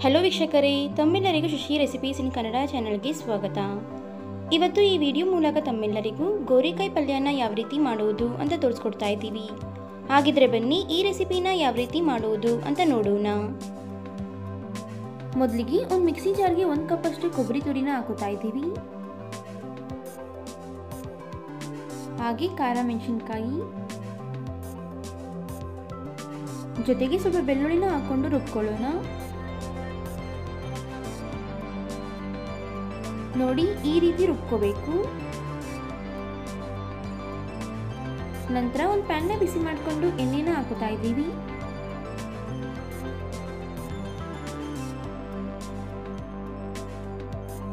Hello ವೀಕ್ಷಕರೇ, ತಮ್ಮೆಲ್ಲರಿಗೂ Shashi recipes ಇನ್ ಕನ್ನಡ ಚಾನೆಲ್ಗೆ ಸ್ವಾಗತ. ಇವತ್ತು ಈ ವಿಡಿಯೋ ಮೂಲಕ ತಮ್ಮೆಲ್ಲರಿಗೂ ಗೋರಿಕಾಯಿ ಪಲ್ಯನ ಯಾವ ರೀತಿ ಮಾಡುವುದು ಅಂತ ತೋರಿಸ್ಕೊಡ್ತಾ ಇದ್ದೀವಿ. ಹಾಗಿದ್ರೆ ಬನ್ನಿ ಈ ರೆಸಿಪಿನ ಯಾವ ರೀತಿ ಮಾಡುವುದು ಅಂತ ನೋಡೋಣ. ಮೊದಲಿಗೆ ಒಂದು ಮಿಕ್ಸಿ ಜಾರ್ಗೆ 1 ಕಪ್ ಅಷ್ಟು ಕೊಬ್ಬರಿ ತುರಿನ ಹಾಕೋತಾ ಇದ್ದೀವಿ. ಹಾಗೆ ಖಾರ ಮೆಣಸಿನಕಾಯಿ ಜೊತೆಗೆ ಸ್ವಲ್ಪ ಬೆಳ್ಳುಳ್ಳಿನ ಹಾಕೊಂಡು ರುಬ್ಕೊಳ್ಳೋಣ. ನೋಡಿ, ಈ ರೀತಿ ರುಬ್ಕೋಬೇಕು. ನಂತರ ಒಂದು ಪ್ಯಾನ್ನ ಬಿಸಿ ಮಾಡಿಕೊಂಡು ಎಣ್ಣೆನ ಹಾಕೋತಾ ಇದ್ದೀವಿ.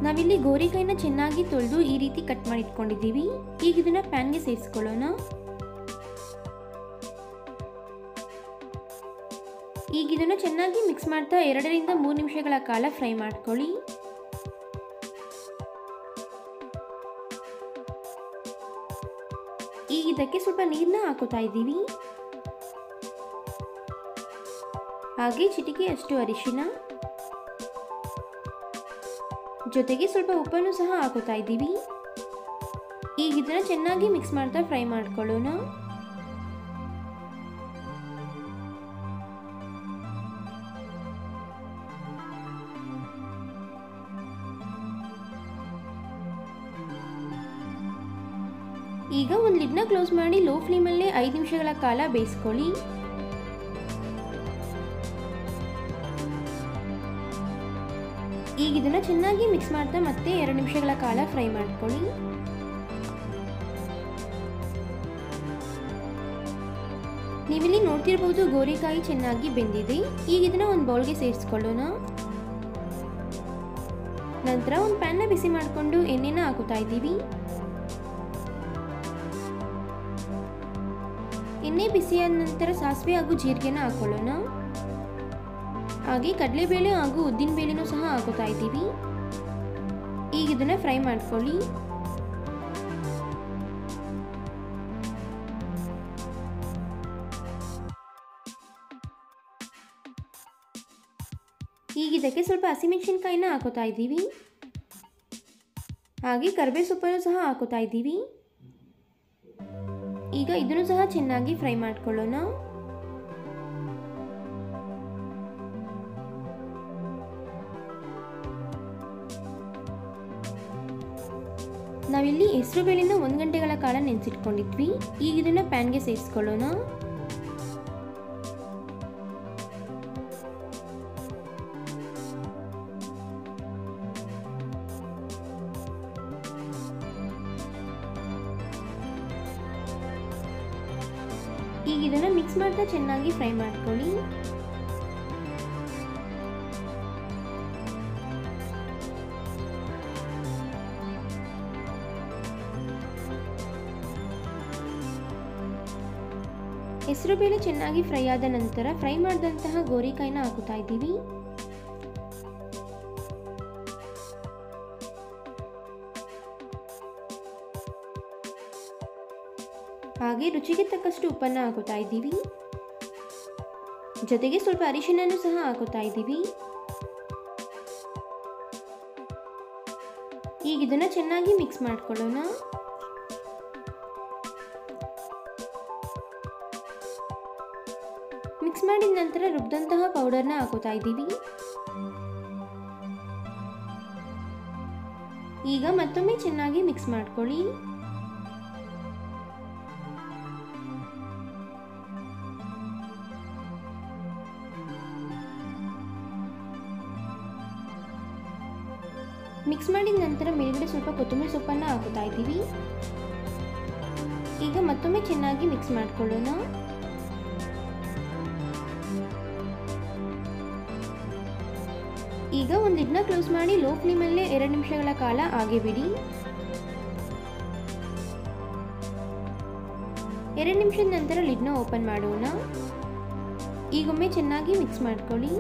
ನಾವಿಲ್ಲಿ ಗೋರಿಕಾಯಿನ ಚೆನ್ನಾಗಿ ತೊಳೆದು ಈ ರೀತಿ ಕಟ್ ಮಾಡಿ ಇಟ್ಕೊಂಡಿದ್ದೀವಿ. ಈಗ ಇದನ್ನ ಪ್ಯಾನ್ಗೆ ಸೇರಿಸ್ಕೊಳ್ಳೋಣ. ಈಗ ಇದನ್ನು ಚೆನ್ನಾಗಿ ಮಿಕ್ಸ್ ಮಾಡ್ತಾ 2 ರಿಂದ 3 ನಿಮಿಷಗಳ ಕಾಲ ಫ್ರೈ ಮಾಡ್ಕೊಳ್ಳಿ. ಈಗ ಇದಕ್ಕೆ ಸ್ವಲ್ಪ ನೀರನ್ನ ಹಾಕೋತಾ ಇದ್ದೀವಿ. ಹಾಗೆ ಚಿಟಿಕೆ ಅಷ್ಟು ಅರಿಶಿನ ಜೊತೆಗೆ ಸ್ವಲ್ಪ ಉಪ್ಪನ್ನು ಸಹ ಹಾಕೋತಾ ಇದ್ದೀವಿ. ಈಗ ಇದನ್ನ ಚೆನ್ನಾಗಿ ಮಿಕ್ಸ್ ಮಾಡ್ತಾ ಫ್ರೈ ಮಾಡ್ಕೊಳ್ಳೋಣ. ಈಗ ಒಂದು ಲಿಡ್ನ ಕ್ಲೋಸ್ ಮಾಡಿ ಲೋ ಫ್ಲೇಮಲ್ಲೇ 5 ನಿಮಿಷಗಳ ಕಾಲ ಬೇಯಿಸ್ಕೊಳ್ಳಿ. ಈಗ ಇದನ್ನ ಚೆನ್ನಾಗಿ ಮಿಕ್ಸ್ ಮಾಡ್ತಾ ಮತ್ತೆ 2 ನಿಮಿಷಗಳ ಕಾಲ ಫ್ರೈ ಮಾಡ್ಕೊಳ್ಳಿ. ನೀವಿಲ್ಲಿ ನೋಡ್ತಿರ್ಬೋದು ಗೋರಿಕಾಯಿ ಚೆನ್ನಾಗಿ ಬೆಂದಿದೆ. ಈಗ ಇದನ್ನ ಒಂದು ಬೌಲ್ಗೆ ಸೇರಿಸ್ಕೊಳ್ಳೋಣ. ನಂತರ ಒಂದು ಪ್ಯಾನ್ನ ಬಿಸಿ ಮಾಡಿಕೊಂಡು ಎಣ್ಣೆನ ಹಾಕೋತಾ ಇದ್ದೀವಿ. ಎಣ್ಣೆ ಬಿಸಿಯಾದ ನಂತರ ಸಾಸಿವೆ ಹಾಗೂ ಜೀರಿಗೆನ ಹಾಕೊಳ್ಳೋಣ. ಹಾಗೆ ಕಡಲೆಬೇಳೆ ಹಾಗೂ ಉದ್ದಿನ ಬೇಳೆನೂ ಸಹ ಹಾಕೋತಾ ಇದ್ದೀವಿ. ಈಗ ಇದನ್ನ ಫ್ರೈ ಮಾಡ್ಕೊಳ್ಳಿ. ಈಗ ಇದಕ್ಕೆ ಸ್ವಲ್ಪ ಹಸಿಮೆಣಸಿನಕಾಯಿನ ಹಾಕೋತಾ ಇದ್ದೀವಿ. ಹಾಗೆ ಕರಿಬೇವು ಸೊಪ್ಪನ್ನು ಸಹ ಹಾಕೋತಾ ಇದ್ದೀವಿ. ಈಗ ಇದನ್ನು ಸಹ ಚೆನ್ನಾಗಿ ಫ್ರೈ ಮಾಡ್ಕೊಳ್ಳೋಣ. ನಾವಿಲ್ಲಿ ಹೆಸರು ಬೇಳೆನ 1 ಗಂಟೆಗಳ ಕಾಲ ನೆನೆಸಿಟ್ಕೊಂಡಿದ್ವಿ. ಈಗ ಇದನ್ನ ಪ್ಯಾನ್ಗೆ ಸೇರಿಸ್ಕೊಳ್ಳೋಣ. ಈಗ ಇದನ್ನ ಮಿಕ್ಸ್ ಮಾಡ್ತಾ ಚೆನ್ನಾಗಿ ಫ್ರೈ ಮಾಡ್ಕೊಳ್ಳಿ. ಹೆಸರು ಬೇಳೆ ಚೆನ್ನಾಗಿ ಫ್ರೈ ಆದ ನಂತರ ಫ್ರೈ ಮಾಡಿದಂತಹ ಗೋರಿಕಾಯಿನ ಹಾಕುತ್ತಾ ಇದ್ದೀವಿ. ಹಾಗೆ ರುಚಿಗೆ ತಕ್ಕಷ್ಟು ಉಪ್ಪನ್ನ ಹಾಕೋತಾ ಇದ್ದೀವಿ. ಜೊತೆಗೆ ಸ್ವಲ್ಪ ಅರಿಶಿನನ್ನು ಸಹ ಹಾಕೋತಾ ಇದ್ದೀವಿ. ಈಗ ಇದನ್ನ ಚೆನ್ನಾಗಿ ಮಿಕ್ಸ್ ಮಾಡ್ಕೊಳ್ಳೋಣ. ಮಿಕ್ಸ್ ಮಾಡಿದ ನಂತರ ರುಬ್ಬಿದಂತಹ ಪೌಡರ್ನ ಹಾಕೋತಾ ಇದ್ದೀವಿ. ಈಗ ಮತ್ತೊಮ್ಮೆ ಚೆನ್ನಾಗಿ ಮಿಕ್ಸ್ ಮಾಡ್ಕೊಳ್ಳಿ. ಮಿಕ್ಸ್ ಮಾಡಿದ ನಂತರ ಮೇಲ್ಗಡೆ ಸ್ವಲ್ಪ ಕೊತ್ತಂಬರಿ ಸೊಪ್ಪನ್ನು ಹಾಕೋತಾ ಇದ್ದೀವಿ. ಈಗ ಮತ್ತೊಮ್ಮೆ ಚೆನ್ನಾಗಿ ಮಿಕ್ಸ್ ಮಾಡ್ಕೊಳ್ಳೋಣ. ಈಗ ಒಂದು ಲಿಡ್ನ ಕ್ಲೋಸ್ ಮಾಡಿ ಲೋ ಫ್ಲೇಮಲ್ಲೇ 2 ನಿಮಿಷಗಳ ಕಾಲ ಹಾಗೆ ಬಿಡಿ. 2 ನಿಮಿಷದ ನಂತರ ಲಿಡ್ನ ಓಪನ್ ಮಾಡೋಣ. ಈಗೊಮ್ಮೆ ಚೆನ್ನಾಗಿ ಮಿಕ್ಸ್ ಮಾಡ್ಕೊಳ್ಳಿ.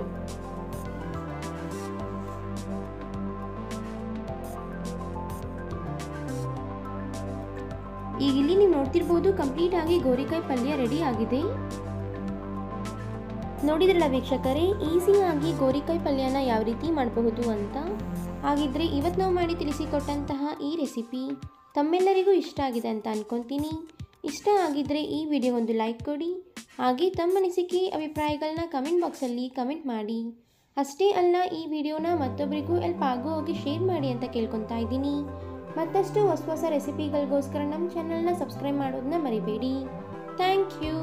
ಈಗ ಇಲ್ಲಿ ನೀವು ನೋಡ್ತಿರ್ಬೋದು ಕಂಪ್ಲೀಟ್ ಆಗಿ ಗೋರಿಕಾಯಿ ಪಲ್ಯ ರೆಡಿ ಆಗಿದೆ. ನೋಡಿದ್ರಲ್ಲ ವೀಕ್ಷಕರೇ, ಈಸಿಯಾಗಿ ಗೋರಿಕಾಯಿ ಪಲ್ಯನ ಯಾವ ರೀತಿ ಮಾಡಬಹುದು ಅಂತ. ಹಾಗಿದ್ರೆ ಇವತ್ತು ನಾವು ಮಾಡಿ ತಿಳಿಸಿಕೊಟ್ಟಂತಹ ಈ ರೆಸಿಪಿ ತಮ್ಮೆಲ್ಲರಿಗೂ ಇಷ್ಟ ಆಗಿದೆ ಅಂತ ಅಂದ್ಕೊತೀನಿ. ಇಷ್ಟ ಆಗಿದ್ದರೆ ಈ ವಿಡಿಯೋ ಒಂದು ಲೈಕ್ ಕೊಡಿ, ಹಾಗೆ ತಮ್ಮ ಅನಿಸಿಕೆ ಅಭಿಪ್ರಾಯಗಳನ್ನ ಕಮೆಂಟ್ ಬಾಕ್ಸಲ್ಲಿ ಕಮೆಂಟ್ ಮಾಡಿ. ಅಷ್ಟೇ ಅಲ್ಲ, ಈ ವಿಡಿಯೋನ ಮತ್ತೊಬ್ಬರಿಗೂ ಹೆಲ್ಪ್ ಆಗೋ ಹೋಗಿ ಶೇರ್ ಮಾಡಿ ಅಂತ ಕೇಳ್ಕೊತಾ ಇದ್ದೀನಿ. ಮತ್ತಷ್ಟು ಹೊಸ ರೆಸಿಪಿಗಳಿಗೋಸ್ಕರ ನಮ್ಮ ಚಾನಲ್ನ ಸಬ್ಸ್ಕ್ರೈಬ್ ಮಾಡೋದನ್ನ ಮರಿಬೇಡಿ. Thank you.